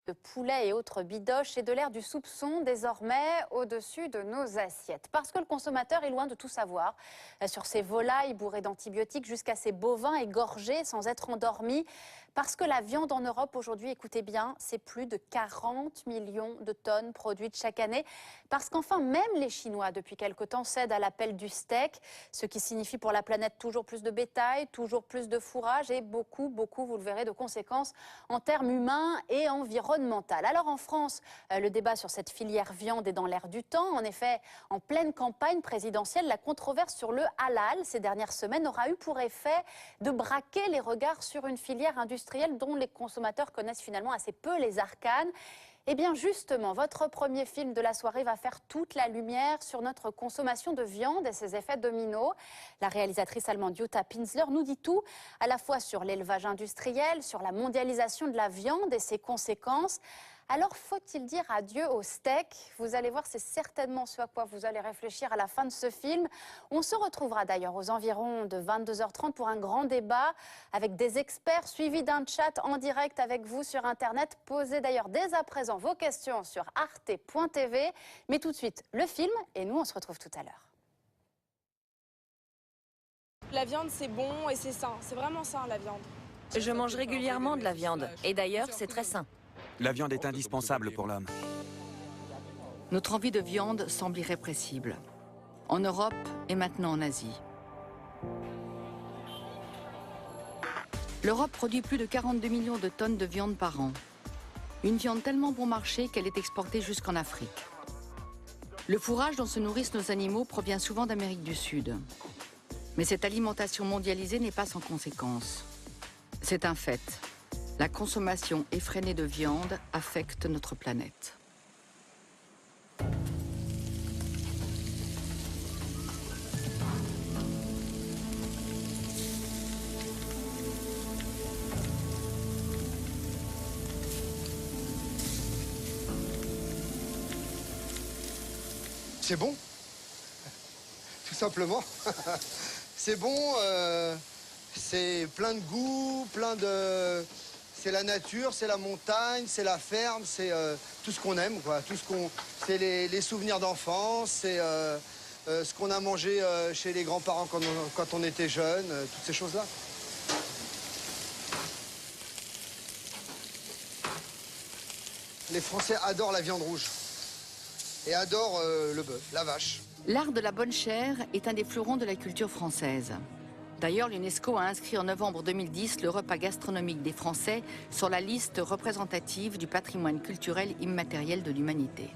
De poulet et autres bidoches et de l'ère du soupçon désormais au-dessus de nos assiettes. Parce que le consommateur est loin de tout savoir sur ces volailles bourrées d'antibiotiques jusqu'à ces bovins égorgés sans être endormis. Parce que la viande en Europe aujourd'hui, écoutez bien, c'est plus de 40 millions de tonnes produites chaque année. Parce qu'enfin, même les Chinois, depuis quelque temps, cèdent à l'appel du steak, ce qui signifie pour la planète toujours plus de bétail, toujours plus de fourrage et beaucoup, vous le verrez, de conséquences en termes humains et environnementales. Alors en France, le débat sur cette filière viande est dans l'air du temps. En effet, en pleine campagne présidentielle, la controverse sur le halal ces dernières semaines aura eu pour effet de braquer les regards sur une filière industrielle dont les consommateurs connaissent finalement assez peu les arcanes. Eh bien justement, votre premier film de la soirée va faire toute la lumière sur notre consommation de viande et ses effets dominos. La réalisatrice allemande Jutta Pinzler nous dit tout, à la fois sur l'élevage industriel, sur la mondialisation de la viande et ses conséquences. Alors faut-il dire adieu au steak? Vous allez voir, c'est certainement ce à quoi vous allez réfléchir à la fin de ce film. On se retrouvera d'ailleurs aux environs de 22h30 pour un grand débat avec des experts suivis d'un chat en direct avec vous sur Internet. Posez d'ailleurs dès à présent vos questions sur arte.tv. Mais tout de suite, le film et nous, on se retrouve tout à l'heure. La viande, c'est bon et c'est sain. C'est vraiment sain, la viande. Je mange régulièrement de la viande. Et d'ailleurs, c'est très sain. La viande est indispensable pour l'homme. Notre envie de viande semble irrépressible. En Europe et maintenant en Asie. L'Europe produit plus de 42 millions de tonnes de viande par an. Une viande tellement bon marché qu'elle est exportée jusqu'en Afrique. Le fourrage dont se nourrissent nos animaux provient souvent d'Amérique du Sud. Mais cette alimentation mondialisée n'est pas sans conséquences. C'est un fait. La consommation effrénée de viande affecte notre planète. C'est bon, tout simplement. C'est bon, c'est plein de goût, c'est la nature, c'est la montagne, c'est la ferme, c'est tout ce qu'on aime, quoi. C'est les souvenirs d'enfance, c'est ce qu'on a mangé chez les grands-parents quand on était jeune, toutes ces choses-là. Les Français adorent la viande rouge et adorent le bœuf, la vache. L'art de la bonne chair est un des fleurons de la culture française. D'ailleurs, l'UNESCO a inscrit en novembre 2010 le repas gastronomique des Français sur la liste représentative du patrimoine culturel immatériel de l'humanité.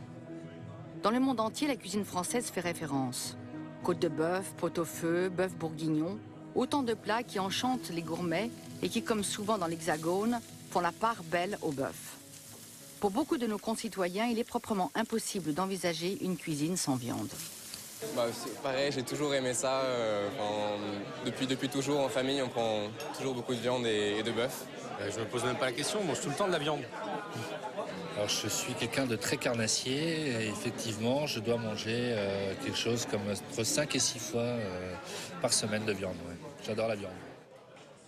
Dans le monde entier, la cuisine française fait référence. Côte de bœuf, pot-au-feu, bœuf bourguignon, autant de plats qui enchantent les gourmets et qui, comme souvent dans l'Hexagone, font la part belle au bœuf. Pour beaucoup de nos concitoyens, il est proprement impossible d'envisager une cuisine sans viande. C'est pareil, j'ai toujours aimé ça. Depuis toujours, en famille, on prend toujours beaucoup de viande et de bœuf. Je me pose même pas la question, on mange tout le temps de la viande. Alors je suis quelqu'un de très carnassier et effectivement, je dois manger quelque chose comme entre 5 et 6 fois par semaine de viande. Ouais. J'adore la viande.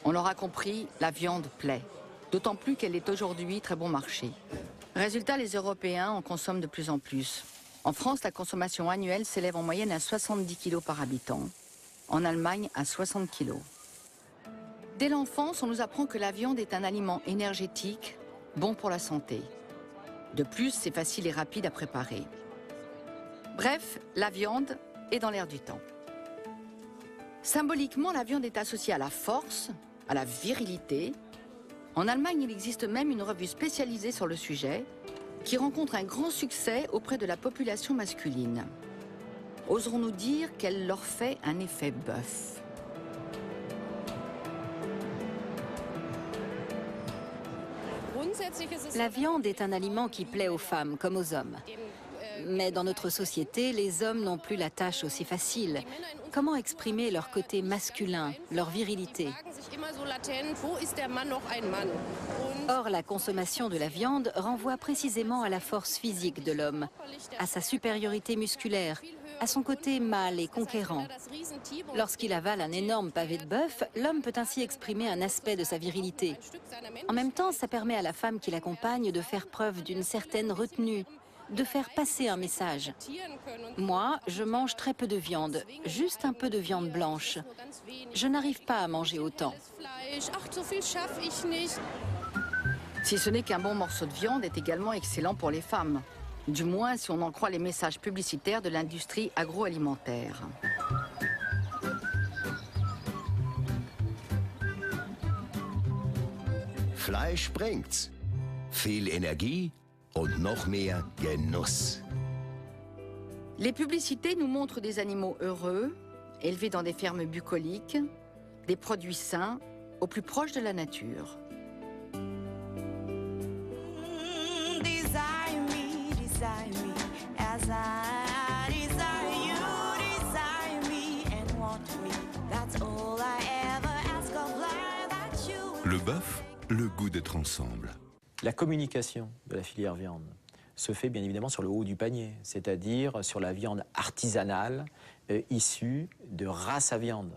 On l'aura compris, la viande plaît. D'autant plus qu'elle est aujourd'hui très bon marché. Résultat, les Européens en consomment de plus en plus. En France, la consommation annuelle s'élève en moyenne à 70 kg par habitant. En Allemagne, à 60 kg. Dès l'enfance, on nous apprend que la viande est un aliment énergétique, bon pour la santé. De plus, c'est facile et rapide à préparer. Bref, la viande est dans l'air du temps. Symboliquement, la viande est associée à la force, à la virilité. En Allemagne, il existe même une revue spécialisée sur le sujet qui rencontre un grand succès auprès de la population masculine. Oserons-nous dire qu'elle leur fait un effet bœuf? La viande est un aliment qui plaît aux femmes comme aux hommes. Mais dans notre société, les hommes n'ont plus la tâche aussi facile. Comment exprimer leur côté masculin, leur virilité? Or, la consommation de la viande renvoie précisément à la force physique de l'homme, à sa supériorité musculaire, a son côté mâle et conquérant. Lorsqu'il avale un énorme pavé de bœuf, l'homme peut ainsi exprimer un aspect de sa virilité. En même temps, ça permet à la femme qui l'accompagne de faire preuve d'une certaine retenue, de faire passer un message. Moi, je mange très peu de viande, juste un peu de viande blanche. Je n'arrive pas à manger autant. Si ce n'est qu'un bon morceau de viande est également excellent pour les femmes. Du moins si on en croit les messages publicitaires de l'industrie agroalimentaire. Fleisch bringt's. Viel Energie und noch mehr Genuss. Les publicités nous montrent des animaux heureux, élevés dans des fermes bucoliques, des produits sains, au plus proche de la nature. Le bœuf, le goût d'être ensemble. La communication de la filière viande se fait bien évidemment sur le haut du panier, c'est-à-dire sur la viande artisanale issue de races à viande.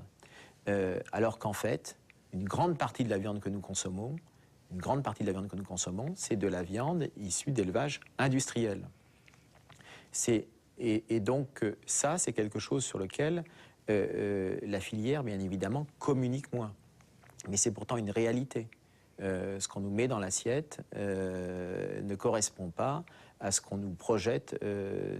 Alors qu'en fait, une grande partie de la viande que nous consommons, c'est de la viande issue d'élevage industriel. Et donc ça, c'est quelque chose sur lequel la filière, bien évidemment, communique moins. Mais c'est pourtant une réalité. Ce qu'on nous met dans l'assiette ne correspond pas à ce qu'on nous projette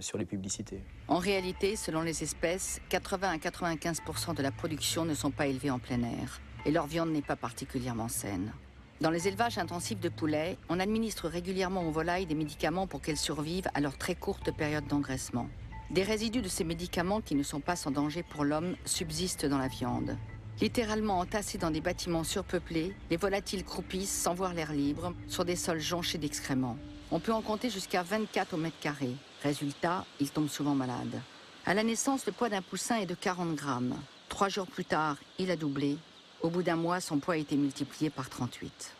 sur les publicités. En réalité, selon les espèces, 80 à 95% de la production ne sont pas élevées en plein air. Et leur viande n'est pas particulièrement saine. Dans les élevages intensifs de poulets, on administre régulièrement aux volailles des médicaments pour qu'elles survivent à leur très courte période d'engraissement. Des résidus de ces médicaments qui ne sont pas sans danger pour l'homme subsistent dans la viande. Littéralement entassés dans des bâtiments surpeuplés, les volatiles croupissent sans voir l'air libre sur des sols jonchés d'excréments. On peut en compter jusqu'à 24 au mètre carré. Résultat, ils tombent souvent malades. À la naissance, le poids d'un poussin est de 40 grammes. 3 jours plus tard, il a doublé. Au bout d'un mois, son poids a été multiplié par 38.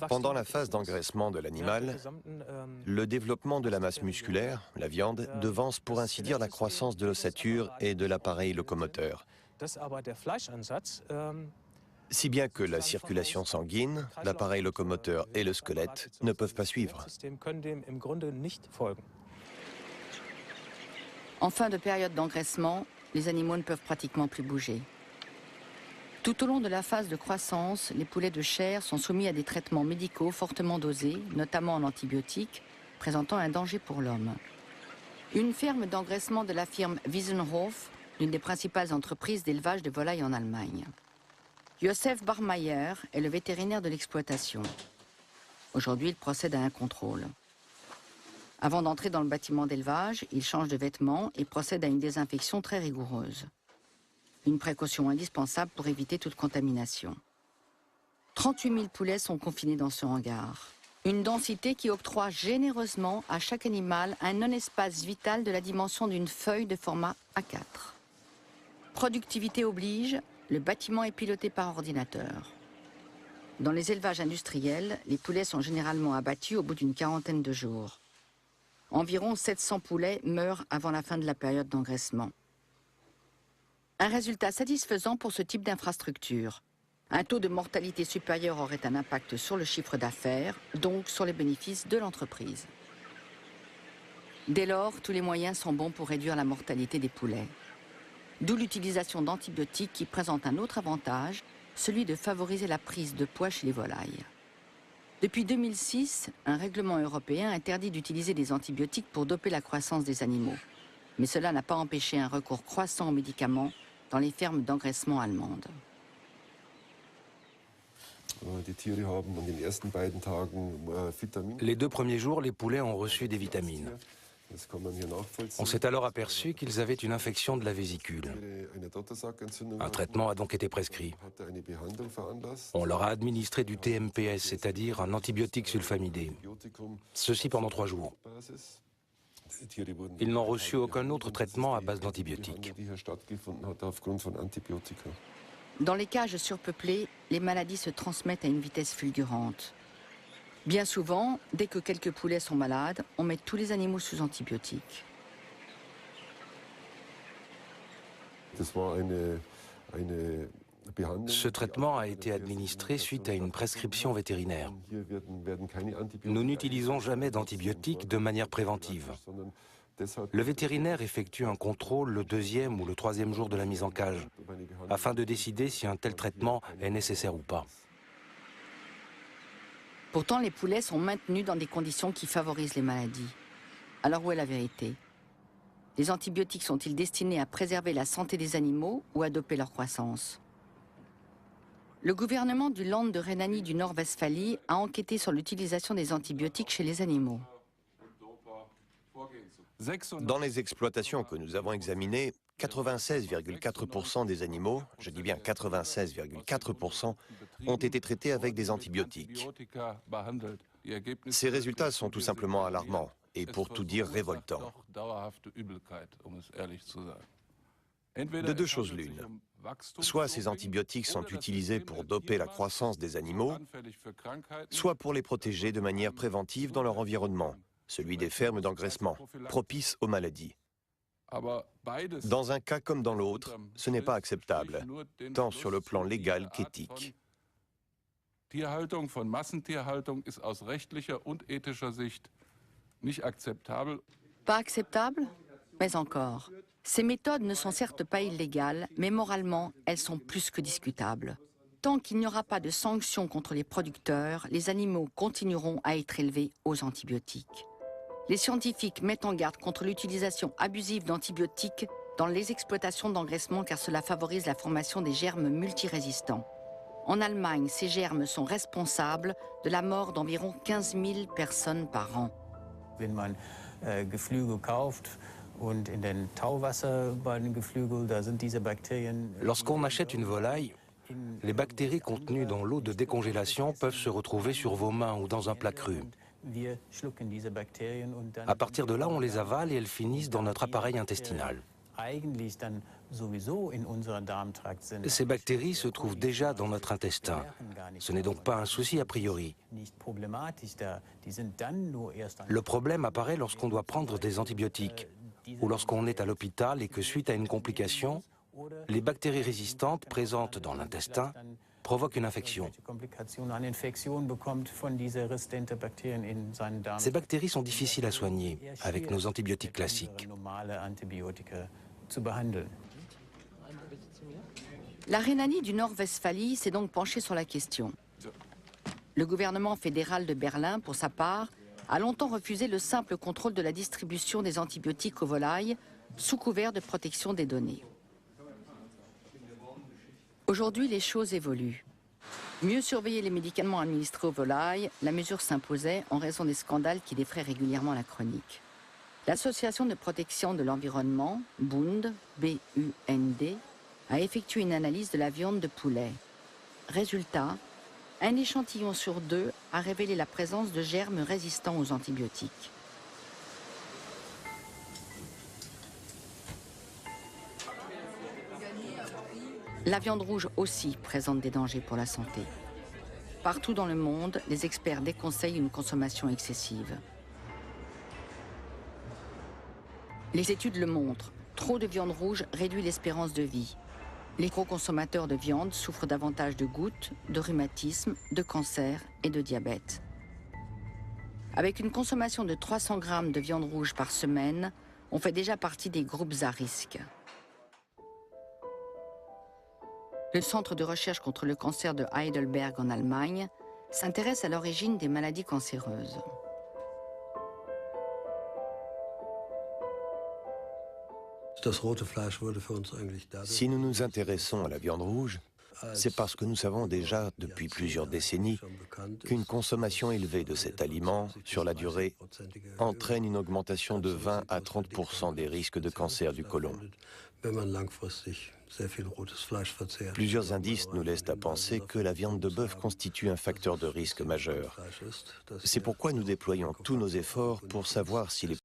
Pendant la phase d'engraissement de l'animal, le développement de la masse musculaire, la viande, devance pour ainsi dire la croissance de l'ossature et de l'appareil locomoteur. Si bien que la circulation sanguine, l'appareil locomoteur et le squelette ne peuvent pas suivre. En fin de période d'engraissement, les animaux ne peuvent pratiquement plus bouger. Tout au long de la phase de croissance, les poulets de chair sont soumis à des traitements médicaux fortement dosés, notamment en antibiotiques, présentant un danger pour l'homme. Une ferme d'engraissement de la firme Wiesenhof, l'une des principales entreprises d'élevage de volailles en Allemagne. Josef Barmeyer est le vétérinaire de l'exploitation. Aujourd'hui, il procède à un contrôle. Avant d'entrer dans le bâtiment d'élevage, il change de vêtements et procède à une désinfection très rigoureuse. Une précaution indispensable pour éviter toute contamination. 38 000 poulets sont confinés dans ce hangar. Une densité qui octroie généreusement à chaque animal un non-espace vital de la dimension d'une feuille de format A4. Productivité oblige, le bâtiment est piloté par ordinateur. Dans les élevages industriels, les poulets sont généralement abattus au bout d'une quarantaine de jours. Environ 700 poulets meurent avant la fin de la période d'engraissement. Un résultat satisfaisant pour ce type d'infrastructure. Un taux de mortalité supérieur aurait un impact sur le chiffre d'affaires, donc sur les bénéfices de l'entreprise. Dès lors, tous les moyens sont bons pour réduire la mortalité des poulets. D'où l'utilisation d'antibiotiques qui présente un autre avantage, celui de favoriser la prise de poids chez les volailles. Depuis 2006, un règlement européen interdit d'utiliser des antibiotiques pour doper la croissance des animaux. Mais cela n'a pas empêché un recours croissant aux médicaments dans les fermes d'engraissement allemandes. Les 2 premiers jours, les poulets ont reçu des vitamines. On s'est alors aperçu qu'ils avaient une infection de la vésicule. Un traitement a donc été prescrit. On leur a administré du TMPS, c'est-à-dire un antibiotique sulfamidé. Ceci pendant 3 jours. Ils n'ont reçu aucun autre traitement à base d'antibiotiques. Dans les cages surpeuplées, les maladies se transmettent à une vitesse fulgurante. Bien souvent, dès que quelques poulets sont malades, on met tous les animaux sous antibiotiques. Ce traitement a été administré suite à une prescription vétérinaire. Nous n'utilisons jamais d'antibiotiques de manière préventive. Le vétérinaire effectue un contrôle le 2e ou le 3e jour de la mise en cage, afin de décider si un tel traitement est nécessaire ou pas. Pourtant, les poulets sont maintenus dans des conditions qui favorisent les maladies. Alors où est la vérité? Les antibiotiques sont-ils destinés à préserver la santé des animaux ou à doper leur croissance? Le gouvernement du Land de Rhénanie du Nord-Westphalie a enquêté sur l'utilisation des antibiotiques chez les animaux. Dans les exploitations que nous avons examinées, 96,4% des animaux, je dis bien 96,4%, ont été traités avec des antibiotiques. Ces résultats sont tout simplement alarmants et pour tout dire révoltants. De deux choses l'une. Soit ces antibiotiques sont utilisés pour doper la croissance des animaux, soit pour les protéger de manière préventive dans leur environnement, celui des fermes d'engraissement, propices aux maladies. Dans un cas comme dans l'autre, ce n'est pas acceptable, tant sur le plan légal qu'éthique. Pas acceptable? Mais encore. Ces méthodes ne sont certes pas illégales, mais moralement, elles sont plus que discutables. Tant qu'il n'y aura pas de sanctions contre les producteurs, les animaux continueront à être élevés aux antibiotiques. Les scientifiques mettent en garde contre l'utilisation abusive d'antibiotiques dans les exploitations d'engraissement car cela favorise la formation des germes multirésistants. En Allemagne, ces germes sont responsables de la mort d'environ 15 000 personnes par an. Lorsqu'on achète une volaille, les bactéries contenues dans l'eau de décongélation peuvent se retrouver sur vos mains ou dans un plat cru. À partir de là, on les avale et elles finissent dans notre appareil intestinal. Ces bactéries se trouvent déjà dans notre intestin. Ce n'est donc pas un souci a priori. Le problème apparaît lorsqu'on doit prendre des antibiotiques ou lorsqu'on est à l'hôpital et que suite à une complication, les bactéries résistantes présentes dans l'intestin provoquent une infection. Ces bactéries sont difficiles à soigner avec nos antibiotiques classiques. La Rhénanie du Nord-Westphalie s'est donc penchée sur la question. Le gouvernement fédéral de Berlin, pour sa part, a longtemps refusé le simple contrôle de la distribution des antibiotiques aux volailles sous couvert de protection des données. Aujourd'hui, les choses évoluent. Mieux surveiller les médicaments administrés aux volailles, la mesure s'imposait en raison des scandales qui défraient régulièrement la chronique. L'association de protection de l'environnement, Bund, B-U-N-D, a effectué une analyse de la viande de poulet. Résultat, un échantillon sur 2 a révélé la présence de germes résistants aux antibiotiques. La viande rouge aussi présente des dangers pour la santé. Partout dans le monde, les experts déconseillent une consommation excessive. Les études le montrent, trop de viande rouge réduit l'espérance de vie. Les gros consommateurs de viande souffrent davantage de gouttes, de rhumatisme, de cancer et de diabète. Avec une consommation de 300 grammes de viande rouge par semaine, on fait déjà partie des groupes à risque. Le Centre de recherche contre le cancer de Heidelberg en Allemagne s'intéresse à l'origine des maladies cancéreuses. Si nous nous intéressons à la viande rouge, c'est parce que nous savons déjà depuis plusieurs décennies qu'une consommation élevée de cet aliment sur la durée entraîne une augmentation de 20 à 30% des risques de cancer du côlon. Plusieurs indices nous laissent à penser que la viande de bœuf constitue un facteur de risque majeur. C'est pourquoi nous déployons tous nos efforts pour savoir s'il est